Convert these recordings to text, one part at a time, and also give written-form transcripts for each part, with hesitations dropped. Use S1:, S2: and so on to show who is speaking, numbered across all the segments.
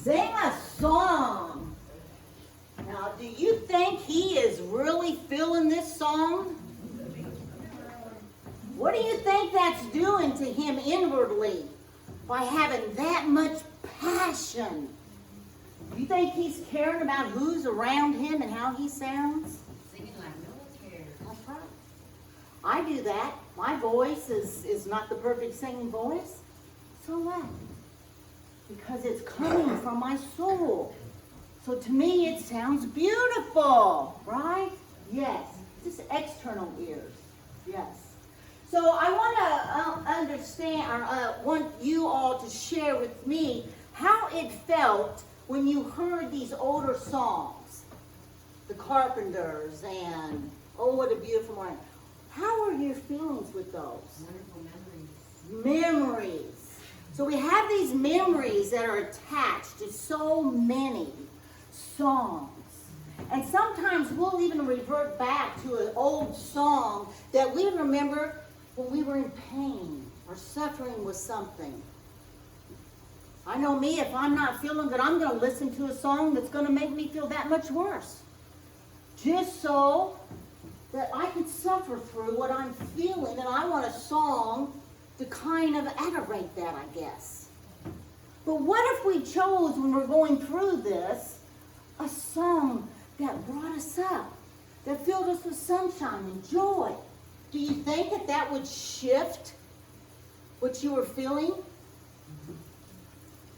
S1: Sing a song. Now, do you think he is really feeling this song? What do you think that's doing to him inwardly by having that much passion? Do you think he's caring about who's around him and how he sounds?
S2: Singing like no one cares.
S1: That's right. I do that. My voice is not the perfect singing voice. So what? Because it's coming from my soul. So to me it sounds beautiful, right? Yes. Just external ears. Yes. So I want to understand, or want you all to share with me how it felt when you heard these older songs. The Carpenters and Oh, What a Beautiful Morning. How are your feelings with those?
S2: Wonderful memories.
S1: Memories. So we have these memories that are attached to so many songs. And sometimes we'll even revert back to an old song that we remember when we were in pain or suffering with something. I know me, if I'm not feeling good, I'm going to listen to a song that's going to make me feel that much worse. Just so that I can suffer through what I'm feeling, and I want a song to kind of aggravate that, I guess. But what if we chose, when we're going through this, a song that brought us up, that filled us with sunshine and joy? Do you think that that would shift what you were feeling?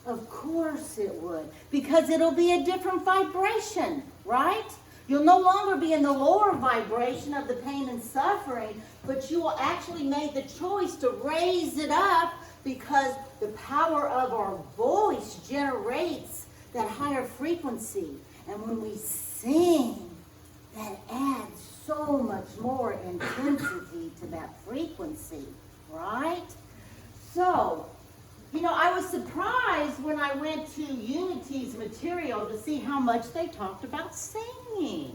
S1: Of course it would, because it'll be a different vibration, right? You'll no longer be in the lower vibration of the pain and suffering, but you will actually make the choice to raise it up, because the power of our voice generates that higher frequency. And when we sing, that adds so much more intensity to that frequency, right? So, you know, I was surprised when I went to Unity's material to see how much they talked about singing.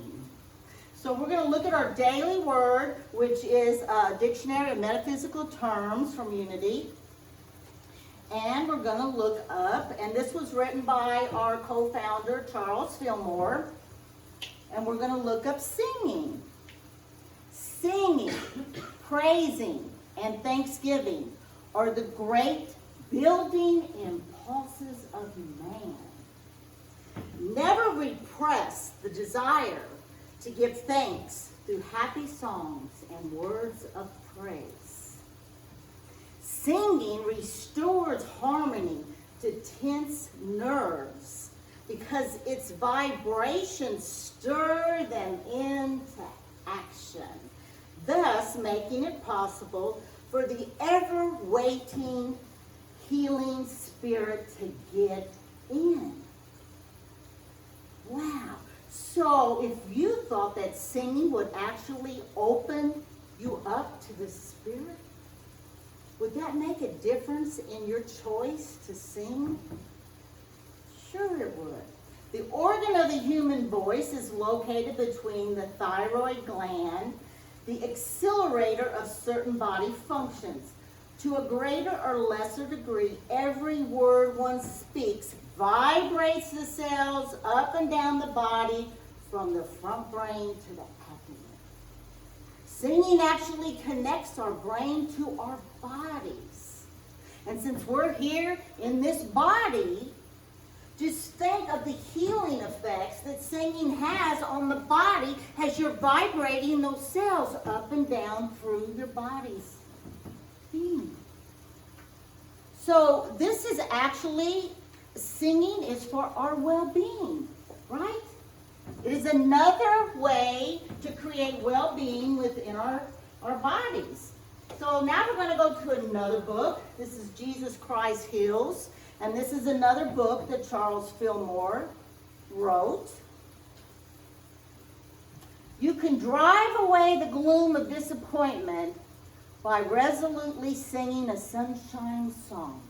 S1: So we're going to look at our daily word, which is a dictionary of metaphysical terms from Unity. And we're going to look up, and this was written by our co-founder, Charles Fillmore. And we're going to look up singing. Singing, praising, and thanksgiving are the great building impulses of man. Never repress the desire to give thanks through happy songs and words of praise. Singing restores harmony to tense nerves because its vibrations stir them into action, thus making it possible for the ever-waiting healing spirit to get in. Wow. So if you thought that singing would actually open you up to the spirit, would that make a difference in your choice to sing? Sure it would. The organ of the human voice is located between the thyroid gland, the accelerator of certain body functions. To a greater or lesser degree, every word one speaks vibrates the cells up and down the body from the front brain to the abdomen. Singing actually connects our brain to our bodies. And since we're here in this body, just think of the healing effects that singing has on the body as you're vibrating those cells up and down through your body's being. So this is actually, singing is for our well-being, right? It is another way to create well-being within our bodies. So now we're going to go to another book. This is Jesus Christ Heals. And this is another book that Charles Fillmore wrote. You can drive away the gloom of disappointment by resolutely singing a sunshine song.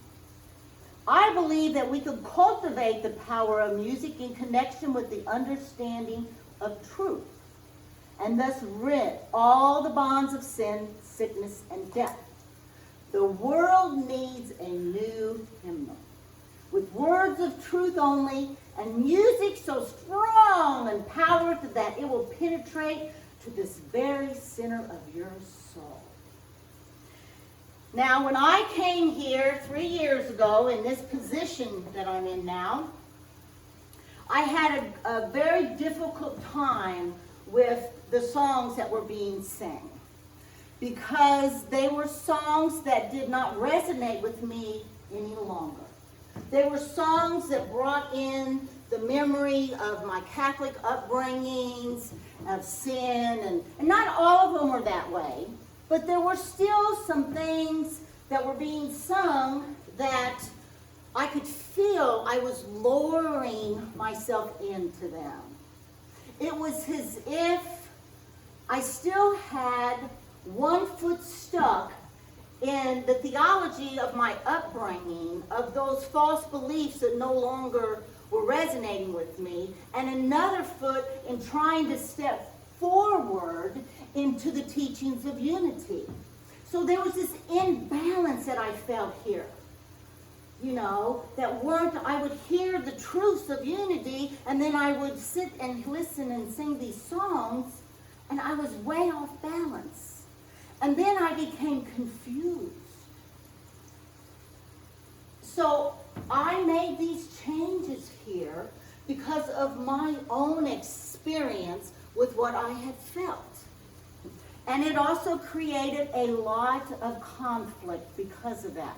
S1: I believe that we could cultivate the power of music in connection with the understanding of truth, and thus rid all the bonds of sin, sickness, and death. The world needs a new hymnal with words of truth only, and music so strong and powerful that it will penetrate to this very center of your soul. Now, when I came here 3 years ago in this position that I'm in now, I had a very difficult time with the songs that were being sang, because they were songs that did not resonate with me any longer. They were songs that brought in the memory of my Catholic upbringings, of sin, and not all of them were that way, but there were still some things that were being sung that I could feel I was lowering myself into them. It was as if I still had one foot stuck in the theology of my upbringing, of those false beliefs that no longer were resonating with me, and another foot in trying to step forward into the teachings of unity. So there was this imbalance that I felt here. You know, I would hear the truths of unity, and then I would sit and listen and sing these songs, and I was way off balance. And then I became confused. So I made these changes here because of my own experience with what I had felt. And it also created a lot of conflict because of that.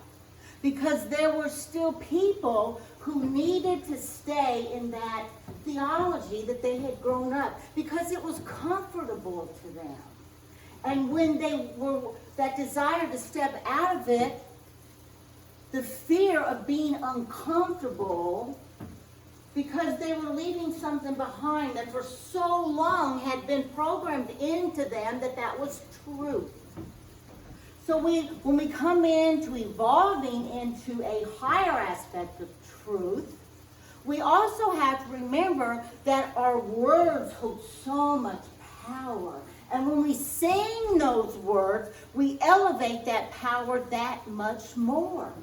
S1: Because there were still people who needed to stay in that theology that they had grown up, because it was comfortable to them. And when they were, that desire to step out of it, the fear of being uncomfortable, because they were leaving something behind that for so long had been programmed into them that was truth. So when we come into evolving into a higher aspect of truth, we also have to remember that our words hold so much power. And when we sing those words, we elevate that power that much more.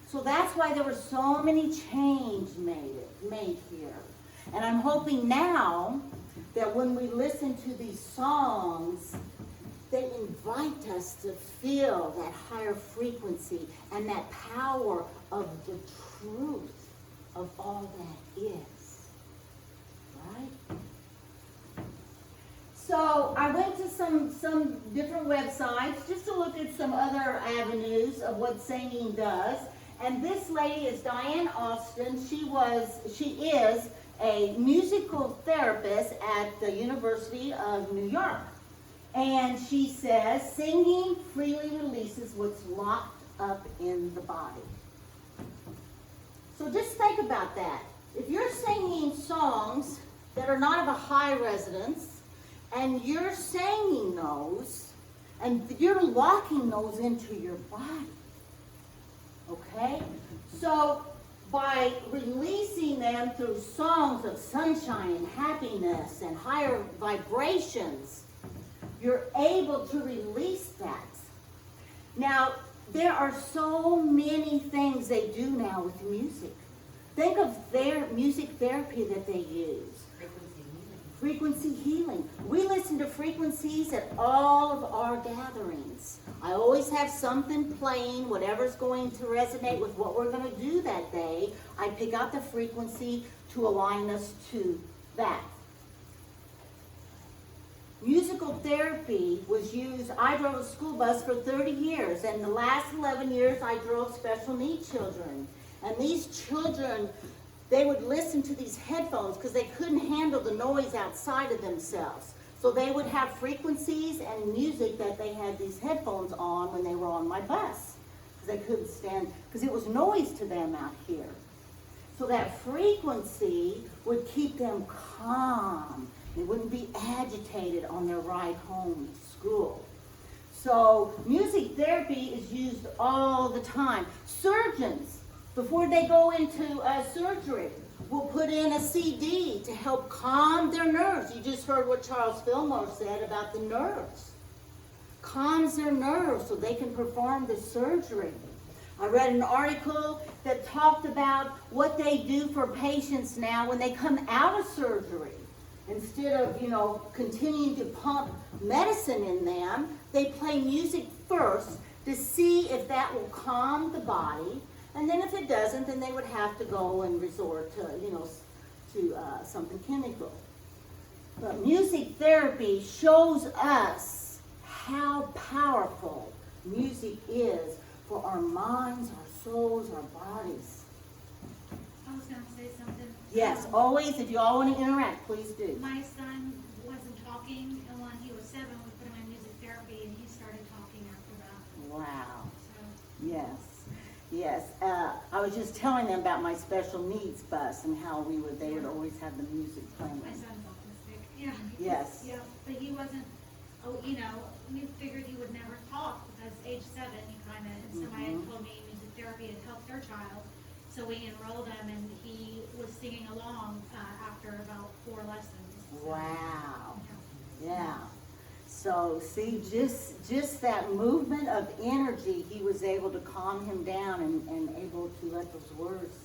S1: So that's why there were so many changes made here. And I'm hoping now that when we listen to these songs, they invite us to feel that higher frequency and that power of the truth of all that is. Right? So I went to some different websites just to look at some other avenues of what singing does. And this lady is Diane Austin. She is a musical therapist at the University of New York. And she says, singing freely releases what's locked up in the body. So just think about that. If you're singing songs that are not of a high resonance, and you're singing those, and you're locking those into your body, okay? So by releasing them through songs of sunshine and happiness and higher vibrations, you're able to release that. Now, there are so many things they do now with music. Think of their music therapy that they use. Frequency healing. We listen to frequencies at all of our gatherings. I always have something playing, whatever's going to resonate with what we're going to do that day. I pick out the frequency to align us to that. Musical therapy was used. I drove a school bus for 30 years, and the last 11 years I drove special needs children. And these children, they would listen to these headphones because they couldn't handle the noise outside of themselves. So they would have frequencies and music that they had these headphones on when they were on my bus. Because they couldn't stand, because it was noise to them out here. So that frequency would keep them calm. They wouldn't be agitated on their ride home to school. So music therapy is used all the time. Surgeons, before they go into surgery, will put in a CD to help calm their nerves. You just heard what Charles Fillmore said about the nerves. Calms their nerves so they can perform the surgery. I read an article that talked about what they do for patients now when they come out of surgery. Instead of, continuing to pump medicine in them, they play music first to see if that will calm the body. And then if it doesn't, then they would have to go and resort to, something chemical. But music therapy shows us how powerful music is for our minds, our souls, our bodies.
S3: I was going to say something.
S1: Yes, always, if you all want to interact, please do.
S3: My son wasn't talking, and when he was 7, we put him in music therapy, and he started talking after that.
S1: Wow.
S3: So,
S1: Yes. I was just telling them about my special needs bus and how they would always have the music playing.
S3: my son's autistic. Yeah.
S1: Yes.
S3: Yeah, but he wasn't, we figured he would never talk, because age 7, he kind of, and somebody had told me music therapy had helped their child. So we enrolled him, and he was singing along after about 4 lessons. So,
S1: Wow. Yeah. So see, just that movement of energy, he was able to calm him down and able to let those words,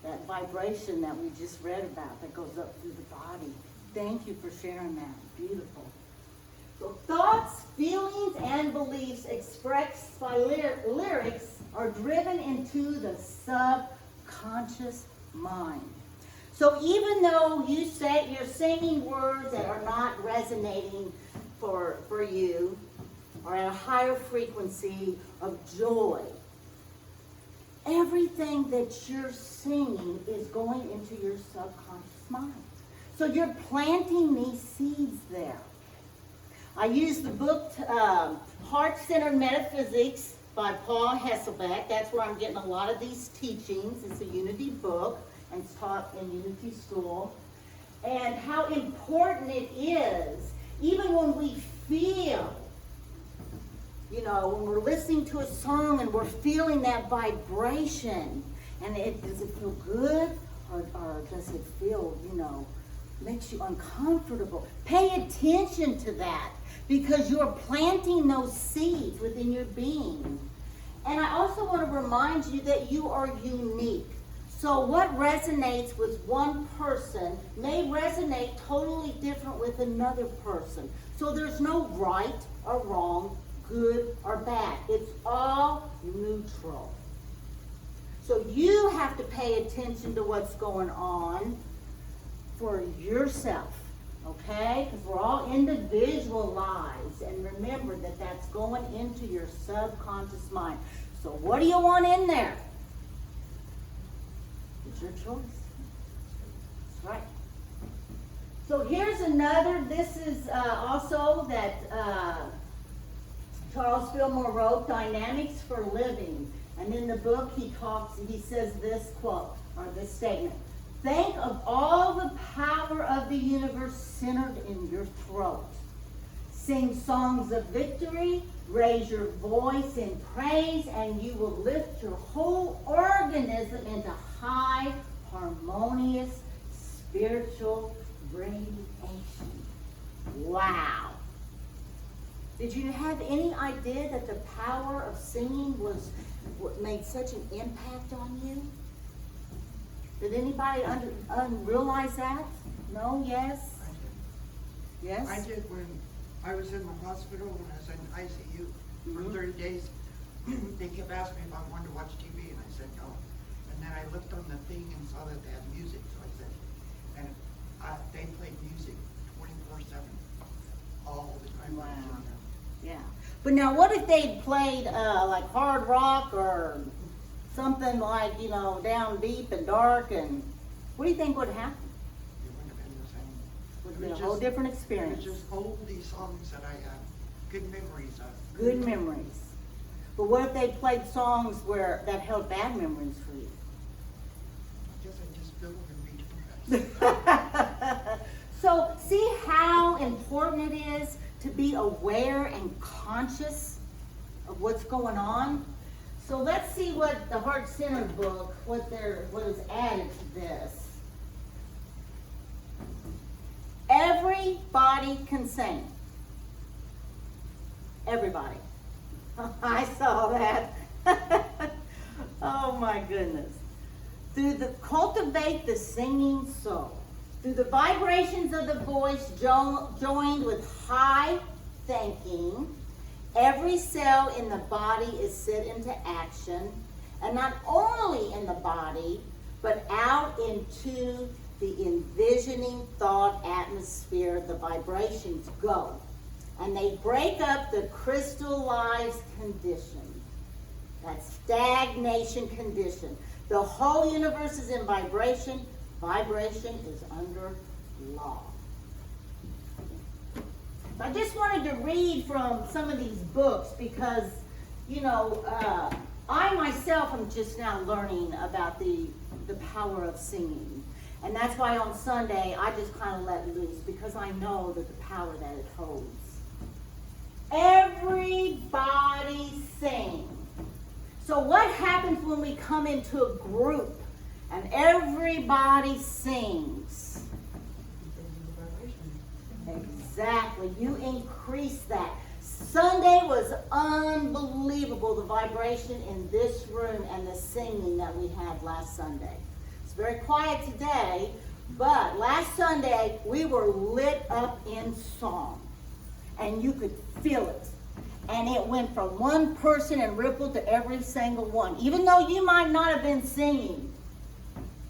S1: that vibration that we just read about that goes up through the body. Thank you for sharing that. Beautiful. So thoughts, feelings, and beliefs expressed by lyrics are driven into the subconscious mind. So even though you're singing words that are not resonating for you, or at a higher frequency of joy, everything that you're singing is going into your subconscious mind. So you're planting these seeds there. I use the book Heart-Centered Metaphysics by Paul Hasselbeck. That's where I'm getting a lot of these teachings. It's a Unity book, and it's taught in Unity School. And how important it is, even when we feel, when we're listening to a song and we're feeling that vibration, and does it feel good, or does it feel, makes you uncomfortable? Pay attention to that, because you're planting those seeds within your being. And I also want to remind you that you are unique. So what resonates with one person may resonate totally different with another person. So there's no right or wrong, good or bad. It's all neutral. So you have to pay attention to what's going on for yourself. Okay? Because we're all individualized. And remember that that's going into your subconscious mind. So what do you want in there? It's your choice. That's right. So here's another. This is also that Charles Fillmore wrote, Dynamics for Living. And in the book he says this quote, or this statement. Think of all the power of the universe centered in your throat. Sing songs of victory, raise your voice in praise, and you will lift your whole organism into high, harmonious, spiritual radiation. Wow. Did you have any idea that the power of singing made such an impact on you? Did anybody realize that? No? Yes? Yes?
S4: I did when I was in the hospital, when I was in ICU for 30 days. They kept asking me if I wanted to watch TV, and I said no. And then I looked on the thing and saw that they had music, so I said, and they played music 24/7, all the time.
S1: Wow. Yeah. But now what if they played like hard rock or something like, down deep and dark, and what do you think would happen?
S4: It wouldn't have been the same.
S1: Would be a whole different
S4: It
S1: experience.
S4: was just oldie songs that I have good memories of.
S1: Good memories. But what if they played songs that held bad memories for you?
S4: I guess I just feel and be depressed.
S1: So see how important it is to be aware and conscious of what's going on? So let's see what the Heart-Centered book, what is added to this. Everybody can sing. Everybody. I saw that. my goodness. Cultivate the singing soul. Through the vibrations of the voice joined with high thinking, every cell in the body is set into action, and not only in the body, but out into the envisioning thought atmosphere. The vibrations go, and they break up the crystallized condition, that stagnation condition. The whole universe is in vibration. Vibration is under law. I just wanted to read from some of these books because, I myself am just now learning about the power of singing. And that's why on Sunday I just kind of let loose because I know that the power that it holds. Everybody sing. So what happens when we come into a group and everybody sings? Exactly. You increase that. Sunday was unbelievable, the vibration in this room and the singing that we had last Sunday. It's very quiet today, but last Sunday we were lit up in song. And you could feel it. And it went from one person and rippled to every single one. Even though you might not have been singing,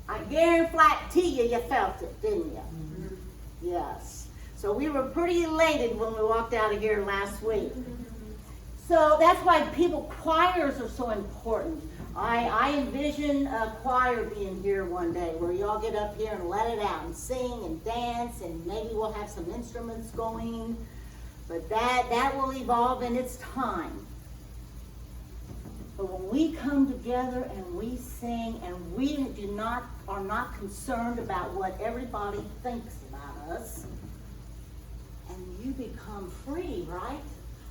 S1: I guarantee you felt it, didn't you? Mm-hmm. Yes. So we were pretty elated when we walked out of here last week. So that's why choirs are so important. I envision a choir being here one day where y'all get up here and let it out and sing and dance, and maybe we'll have some instruments going. But that will evolve in its time. But when we come together and we sing and we are not concerned about what everybody thinks about us, and you become free, right?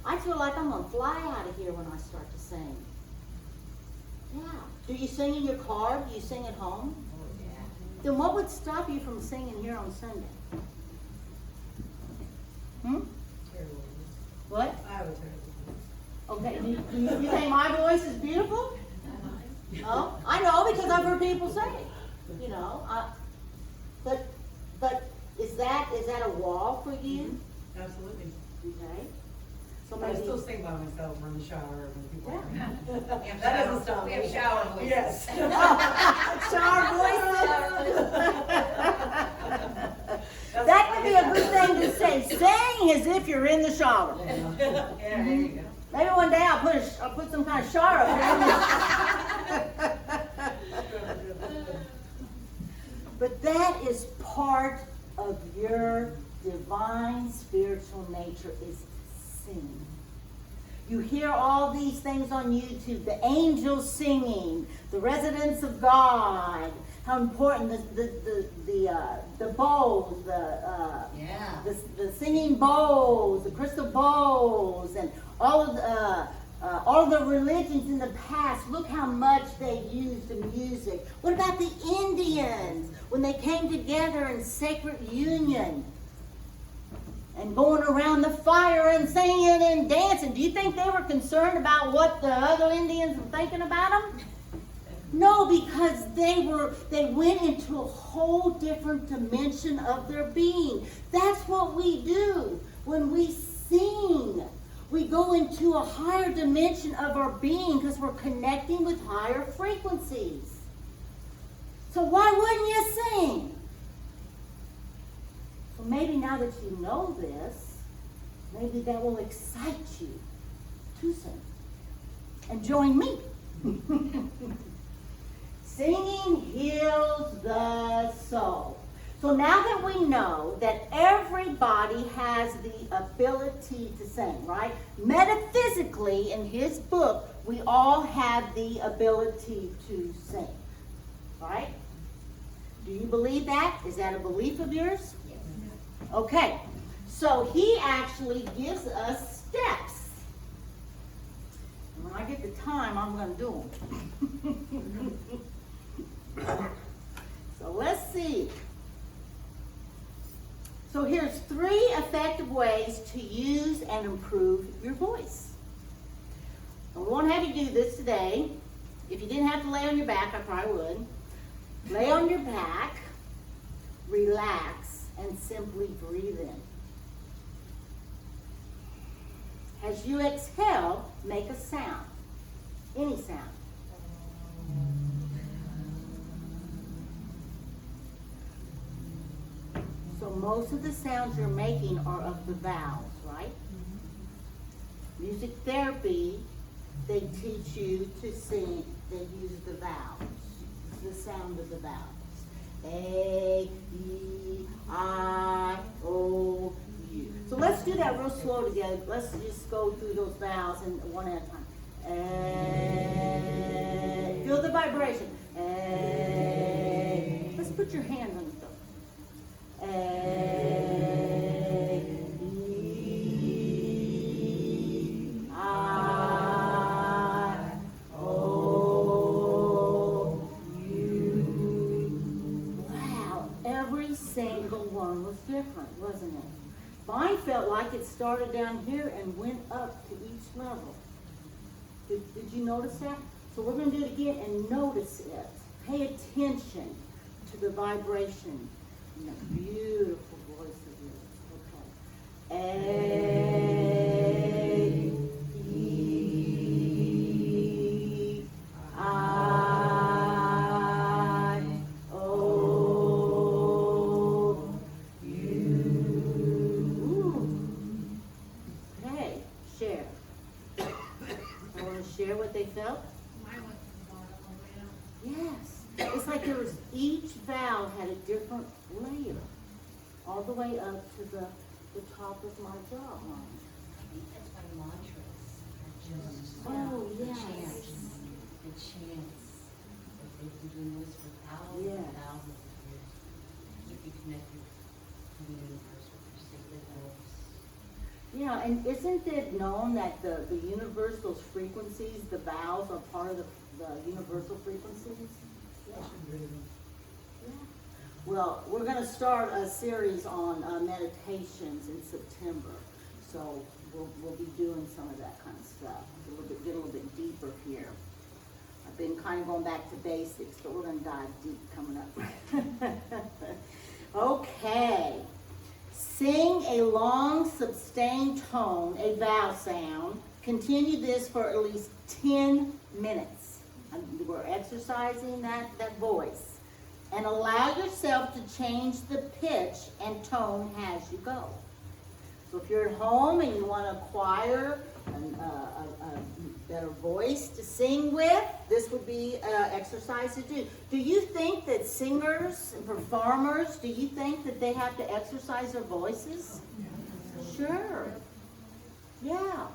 S1: I feel like I'm going to fly out of here when I start to sing. Yeah. Do you sing in your car? Do you sing at home?
S2: Oh, yeah.
S1: Then what would stop you from singing here on Sunday? What?
S2: I was heard.
S1: Okay, you think my voice is beautiful? No, I know because I've heard people say it. But is that a wall for you?
S2: Absolutely.
S1: Okay. So
S2: But I
S1: maybe
S2: still sing by myself or in the shower when people are
S1: Yeah.
S2: That doesn't stop me. We have shower voices.
S4: Yes.
S1: shower voices. That would be a good thing to say. Sing as if you're in the shower.
S2: Yeah, there you go.
S1: Maybe one day I'll put some kind of shower up there. But that is part of your divine spiritual nature, is to sing. You hear all these things on YouTube, the angels singing, the residents of God, how important the bowls, the singing bowls, the crystal bowls, and all of the religions in the past. Look how much they used the music. What about the Indians when they came together in sacred union and going around the fire and singing and dancing? Do you think they were concerned about what the other Indians were thinking about them? No, because they went into a whole different dimension of their being. That's what we do when we sing. We go into a higher dimension of our being because we're connecting with higher frequencies. So why wouldn't you sing? So maybe now that you know this, maybe that will excite you to sing. And join me. Singing heals the soul. So now that we know that everybody has the ability to sing, right? Metaphysically, in his book, we all have the ability to sing, right? Do you believe that? Is that a belief of yours?
S2: Yes.
S1: Okay. So he actually gives us steps. And when I get the time, I'm going to do them. So let's see. So here's 3 effective ways to use and improve your voice. And we won't have you do this today. If you didn't have to lay on your back, I probably would. Lay on your back, relax, and simply breathe in. As you exhale, make a sound. Any sound. So most of the sounds you're making are of the vowels, right? Music therapy, they teach you to sing, they use the vowels, the sound of the vowels. A, E, I, O, U. So let's do that real slow together. Let's just go through those vowels and one at a time. A, feel the vibration. A, let's put your hands on the throat. A, E, I, O, U. Wow, every single one was different, wasn't it? Mine felt like it started down here and went up to each level. Did you notice that? So we're going to do it again and notice it. Pay attention to the vibration in that beautiful voice of yours. Okay. A, E, I, O, U. Okay, share. I want to share what they felt.
S3: Mine went from the bottom all the way up.
S1: Yes. It's like there was, each vowel had a different layer, all the way up to the top of my jawline.
S5: I think that's why mantras are just
S1: Oh,
S5: the
S1: yes.
S5: chants. The chants. That they've been doing this for thousands
S1: Yes.
S5: and thousands of years. Keep you connected to the universe with your sacred notes.
S1: Yeah, and isn't it known that the universe, those frequencies, the vowels are part of the universal frequencies? Yeah. Yeah. Well, we're going to start a series on meditations in September, so we'll be doing some of that kind of stuff. Get a little bit deeper here. I've been kind of going back to basics, but we're going to dive deep coming up. Okay. Sing a long, sustained tone, a vowel sound. Continue this for at least 10 minutes. We're exercising that voice. And allow yourself to change the pitch and tone as you go. So if you're at home and you want to acquire a better voice to sing with, this would be an exercise to do. Do you think that singers and performers, do you think that they have to exercise their voices? Sure. Yeah.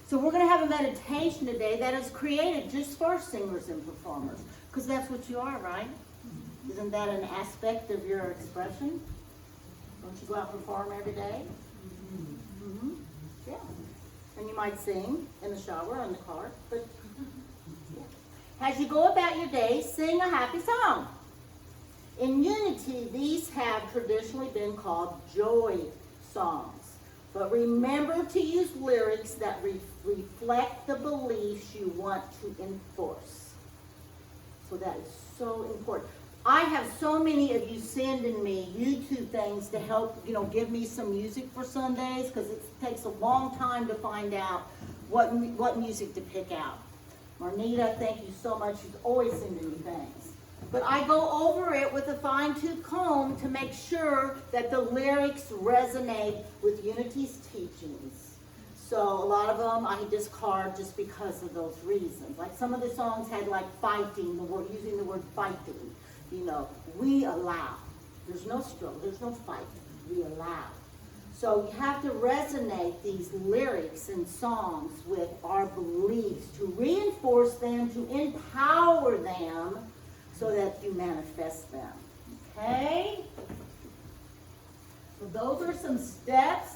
S1: So we're going to have a meditation today that is created just for singers and performers. Because that's what you are, right? Isn't that an aspect of your expression? Don't you go out and perform every day? Mm-hmm. Yeah. And you might sing in the shower or in the car. But yeah. As you go about your day, sing a happy song. In unity, these have traditionally been called joy songs. But remember to use lyrics that reflect the beliefs you want to enforce. So that is so important. I have so many of you sending me YouTube things to help, give me some music for Sundays, because it takes a long time to find out what music to pick out. Marnita, thank you so much. She's always sending me things. But I go over it with a fine-tooth comb to make sure that the lyrics resonate with Unity's teachings. So a lot of them I discard just because of those reasons. Like some of the songs had like fighting, using the word fighting. We allow. There's no struggle, there's no fight. We allow. So you have to resonate these lyrics and songs with our beliefs, to reinforce them, to empower them, so that you manifest them. Okay? So those are some steps.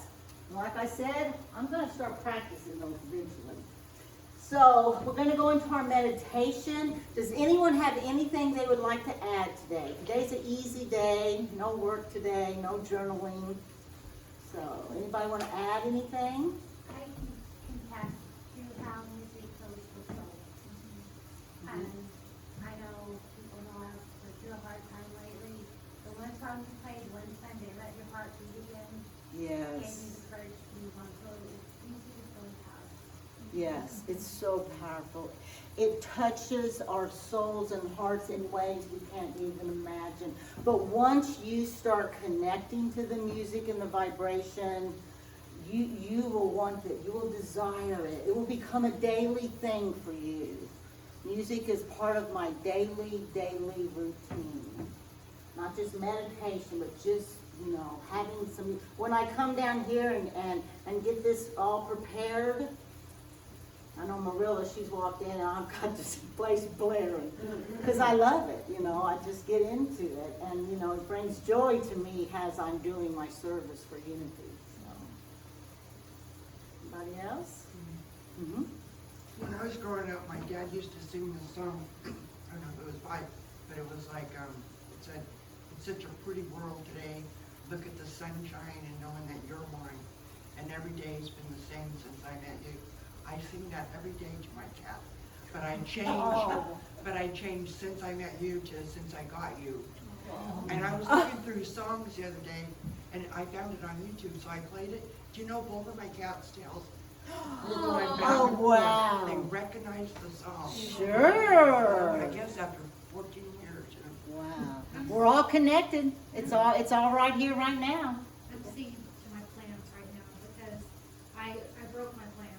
S1: Like I said, I'm going to start practicing those eventually. So we're going to go into our meditation. Does anyone have anything they would like to add today? Today's an easy day. No work today. No journaling. So anybody want to add anything?
S6: I can pass through how music goes with soul. And know people know I've went through a hard time lately. The one song you played one Sunday, Let Your Heart Beat Again, gave me
S1: Yes.
S6: the courage to move on. So music is really powerful.
S1: Yes, it's so powerful. It touches our souls and hearts in ways we can't even imagine. But once you start connecting to the music and the vibration, you will want it. You will desire it. It will become a daily thing for you. Music is part of my daily routine. Not just meditation, but just, having some. When I come down here and get this all prepared, I know Marilla, she's walked in and I've got this place blaring. Because I love it, I just get into it. And, it brings joy to me as I'm doing my service for Unity. So. Anybody else? Mm-hmm.
S4: When I was growing up, my dad used to sing this song. I don't know if it was by, but it was like, it said, "It's such a pretty world today. Look at the sunshine and knowing that you're mine. And every day's been the same since I met you." I sing that every day to my cat. But I changed since I met you to since I got you. And I was looking through songs the other day, and I found it on YouTube, so I played it. Do you know both of my cats' tails?
S1: Oh, wow.
S4: They recognized the song.
S1: Sure.
S4: I guess after 14 years.
S1: Wow. We're all connected. It's all right here, right now.
S3: I'm seeing to my plants right now because I broke my plant.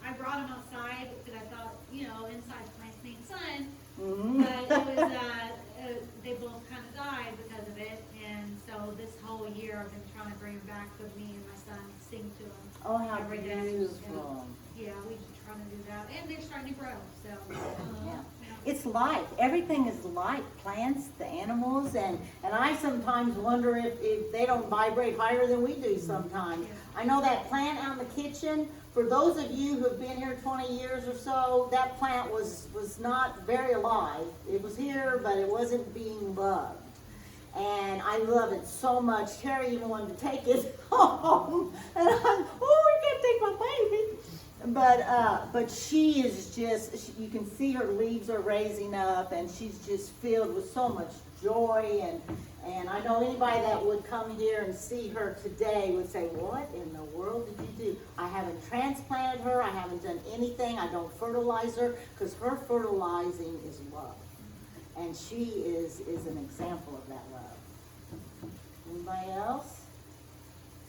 S3: I brought them outside because I thought, inside plants need sun,
S1: Mm-hmm.
S3: but it was, they both kind of died because of it. And so this whole year I've been trying to bring them back with me and my son, sing to them.
S1: Oh, how
S3: every day.
S1: beautiful.
S3: Yeah, we're trying to do that. And they're starting to grow, so.
S1: Yeah. It's life. Everything is life. Plants, the animals, and I sometimes wonder if they don't vibrate higher than we do sometimes. I know that plant out in the kitchen, for those of you who have been here 20 years or so, that plant was not very alive. It was here, but it wasn't being loved. And I love it so much. Terry even wanted to take it home. And I'm, we can't take my baby. But she is just, you can see her leaves are raising up, and she's just filled with so much joy. And I know anybody that would come here and see her today would say, "What in the world did you do?" I haven't transplanted her. I haven't done anything. I don't fertilize her, because her fertilizing is love. And she is an example of that love. Anybody else?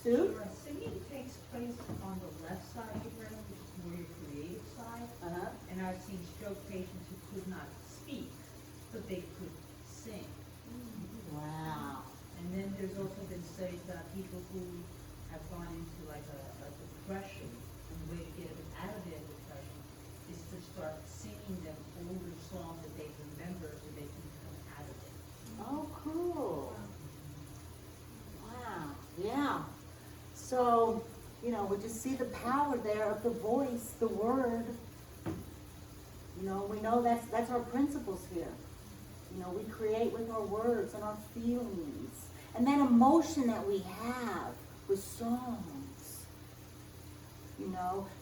S1: Sue?
S7: Singing takes place on the left side of your brain, which is more your creative side.
S1: Uh-huh.
S7: And I've seen stroke patients who could not speak, but they could sing.
S1: Wow.
S7: And then there's also been studies about people who have gone into like a depression, and the way to get them out of their depression is to start singing them older songs that they remember so they can come out of it.
S1: Oh, cool. Wow. Yeah. So, we just see the power there of the voice, the word. We know that's our principles here. We create with our words and our feelings. And that emotion that we have with songs.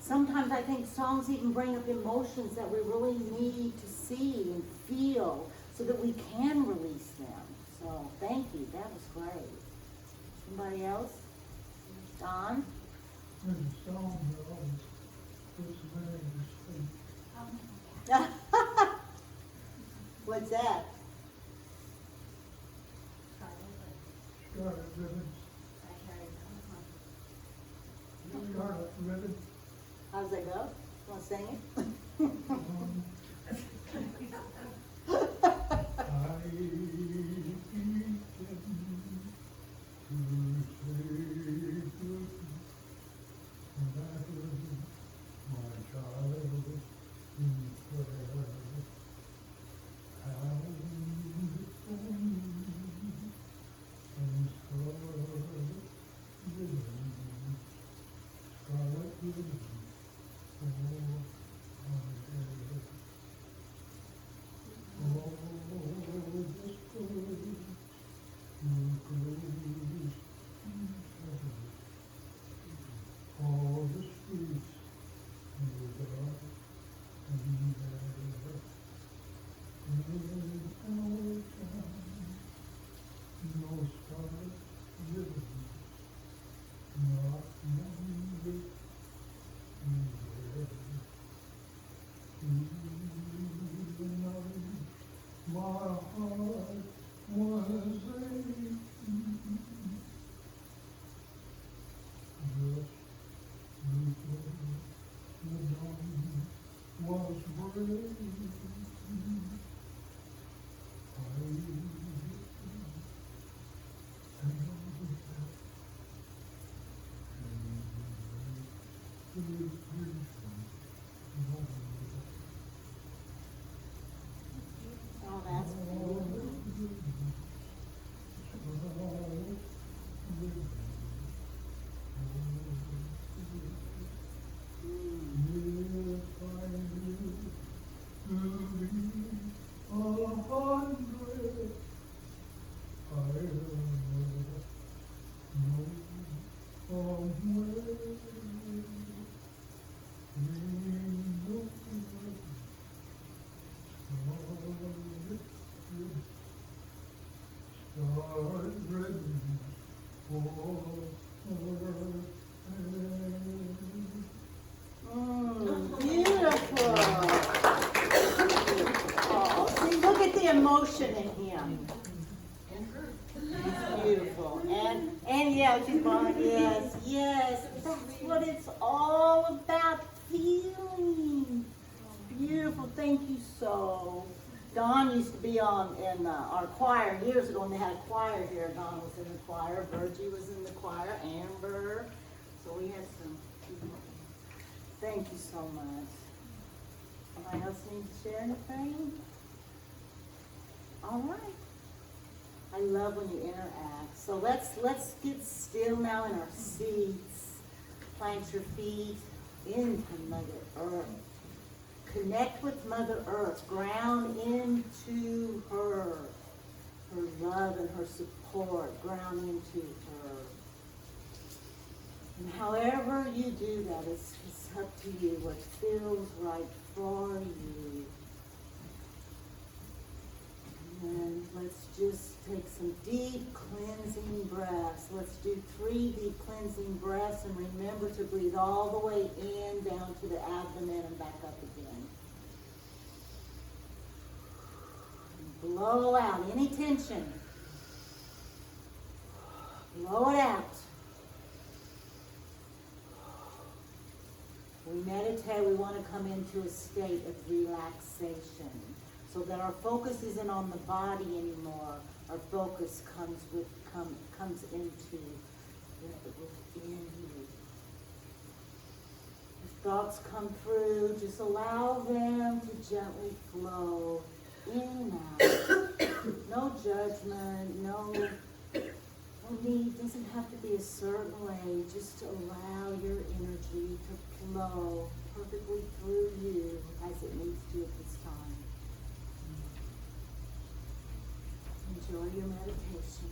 S1: Sometimes I think songs even bring up emotions that we really need to see and feel so that we can release them. So, thank you. That was great. Somebody else? Don?
S8: There's a song that always puts a man to sleep.
S1: What's that?
S8: Scarlet Ribbon. Scarlet Ribbon.
S1: How does that go? Want to sing it?
S8: I begin to say good. That was my child in prayer. How wonderful and scarlet ribbon, oh,
S1: the emotion in him. He's beautiful. And yeah, she's born. Yes, yes. That's what it's all about. Feeling. Beautiful. Thank you so. Dawn used to be in our choir years ago when they had a choir here. Dawn was in the choir. Virgie was in the choir. Amber. So we had some. Thank you so much. Anybody else need to share anything? All right. I love when you interact. So let's get still now in our seats. Plant your feet into Mother Earth. Connect with Mother Earth. Ground into her love and her support. Ground into her. And however you do that, it's up to you. What feels right for you. And let's just take some deep cleansing breaths. Let's do 3 deep cleansing breaths, and remember to breathe all the way in, down to the abdomen, and back up again. And blow out any tension. Blow it out. We meditate, we want to come into a state of relaxation. So that our focus isn't on the body anymore. Our focus comes into within you. If thoughts come through, just allow them to gently flow in and out. No judgment, no need, doesn't have to be a certain way. Just allow your energy to flow perfectly through you as it needs to at this time. Enjoy your meditation.